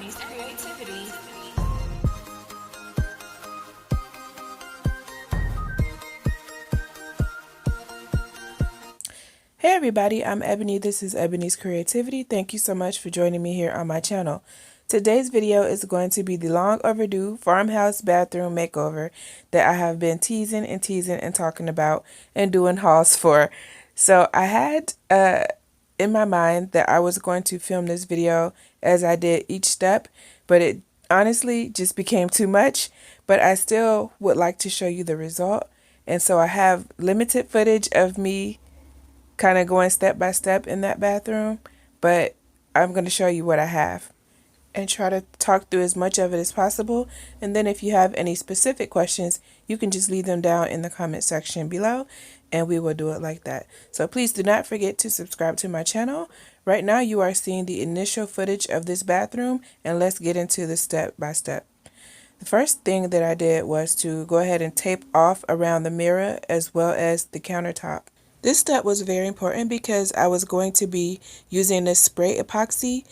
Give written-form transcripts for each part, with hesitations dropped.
Ebonee's creativity. Hey everybody, I'm Ebony. This is Ebonee's Creativity. Thank you so much for joining me here on my channel. Today's video is going to be the long overdue farmhouse bathroom makeover that I have been teasing and talking about and doing hauls for. So I had in my mind that I was going to film this video as I did each step, but it honestly just became too much. But I still would like to show you the result. And so I have limited footage of me kind of going step by step in that bathroom, but I'm going to show you what I have and try to talk through as much of it as possible. And then if you have any specific questions, you can just leave them down in the comment section below and we will do it like that. So please do not forget to subscribe to my channel. Right now you are seeing the initial footage of this bathroom, and let's get into the step by step. The first thing that I did was to go ahead and tape off around the mirror as well as the countertop. This step was very important because I was going to be using this spray epoxy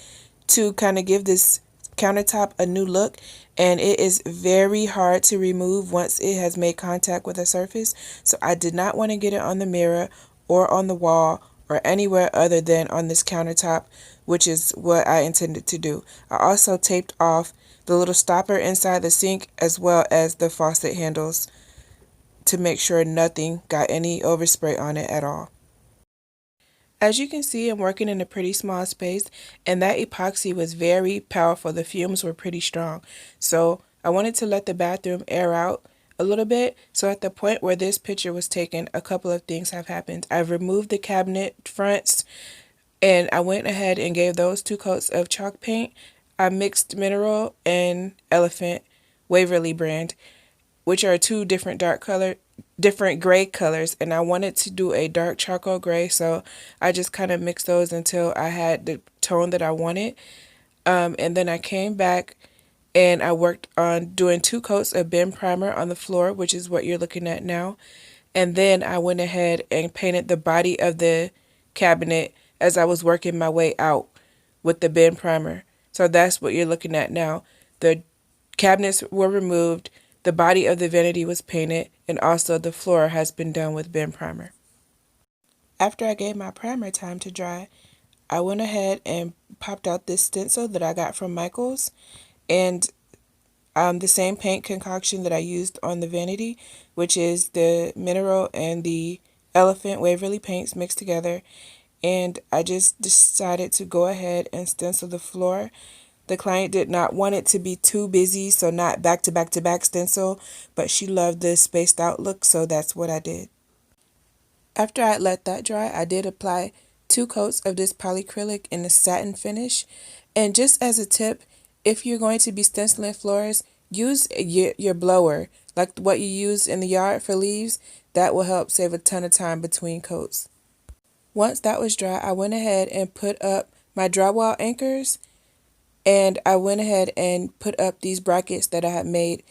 to kind of give this countertop a new look, and it is very hard to remove once it has made contact with a surface. So I did not want to get it on the mirror or on the wall or anywhere other than on this countertop, which is what I intended to do. I also taped off the little stopper inside the sink as well as the faucet handles to make sure nothing got any overspray on it at all. As you can see, I'm working in a pretty small space, and that epoxy was very powerful. The fumes were pretty strong. So I wanted to let the bathroom air out a little bit. So at the point where this picture was taken, a couple of things have happened. I've removed the cabinet fronts, and I went ahead and gave those 2 coats of chalk paint. I mixed Mineral and Elephant Waverly brand, which are 2 different different gray colors, and I wanted to do a dark charcoal gray, so I just kind of mixed those until I had the tone that I wanted. And then I came back and I worked on doing 2 coats of Ben primer on the floor, which is what you're looking at now. And then I went ahead and painted the body of the cabinet as I was working my way out with the Ben primer. So that's what you're looking at now. The cabinets were removed, the body of the vanity was painted, and also the floor has been done with Ben primer. After I gave my primer time to dry, I went ahead and popped out this stencil that I got from Michael's, and the same paint concoction that I used on the vanity, which is the Mineral and the Elephant Waverly paints mixed together. And I just decided to go ahead and stencil the floor. The client did not want it to be too busy, so not back to back to back stencil, but she loved the spaced out look, so that's what I did. After I let that dry, I did apply 2 coats of this polyacrylic in the satin finish. And just as a tip, if you're going to be stenciling floors, use your blower, like what you use in the yard for leaves. That will help save a ton of time between coats. Once that was dry, I went ahead and put up my drywall anchors, and I went ahead and put up these brackets that I had made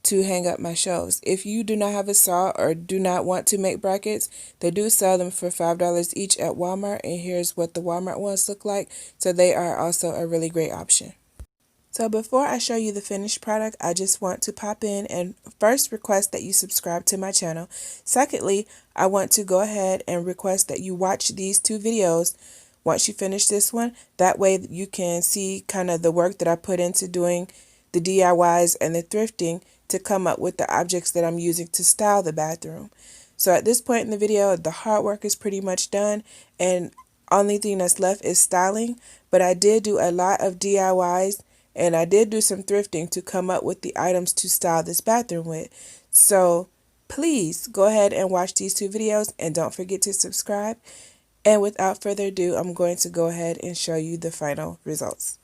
to hang up my shelves. If you do not have a saw or do not want to make brackets, they do sell them for $5 each at Walmart, and here's what the Walmart ones look like. So they are also a really great option. So before I show you the finished product, I just want to pop in and first request that you subscribe to my channel. Secondly, I want to go ahead and request that you watch these 2 videos once you finish this one. That way you can see kind of the work that I put into doing the DIYs and the thrifting to come up with the objects that I'm using to style the bathroom. So at this point in the video, the hard work is pretty much done, and only thing that's left is styling. But I did do a lot of DIYs, and I did do some thrifting to come up with the items to style this bathroom with. So please go ahead and watch these 2 videos, and don't forget to subscribe. And without further ado, I'm going to go ahead and show you the final results.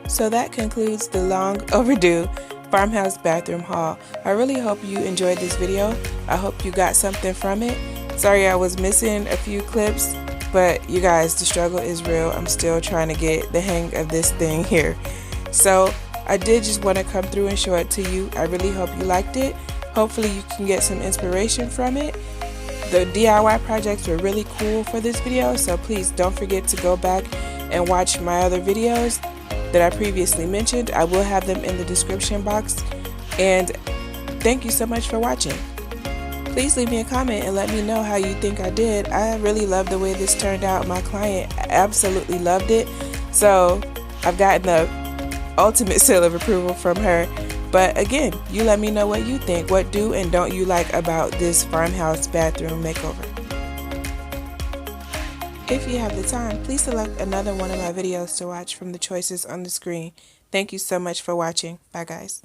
So that concludes the long overdue farmhouse bathroom haul. I really hope you enjoyed this video. I hope you got something from it. Sorry I was missing a few clips, but you guys, the struggle is real. I'm still trying to get the hang of this thing here. So I did just want to come through and show it to you. I really hope you liked it. Hopefully you can get some inspiration from it. The DIY projects were really cool for this video, so please don't forget to go back and watch my other videos that I previously mentioned. I will have them in the description box. And thank you so much for watching. Please leave me a comment and let me know how you think I did. I really love the way this turned out. My client absolutely loved it. So I've gotten the ultimate seal of approval from her. But again, you let me know what you think. What do and don't you like about this farmhouse bathroom makeover? If you have the time, please select another one of my videos to watch from the choices on the screen. Thank you so much for watching. Bye guys.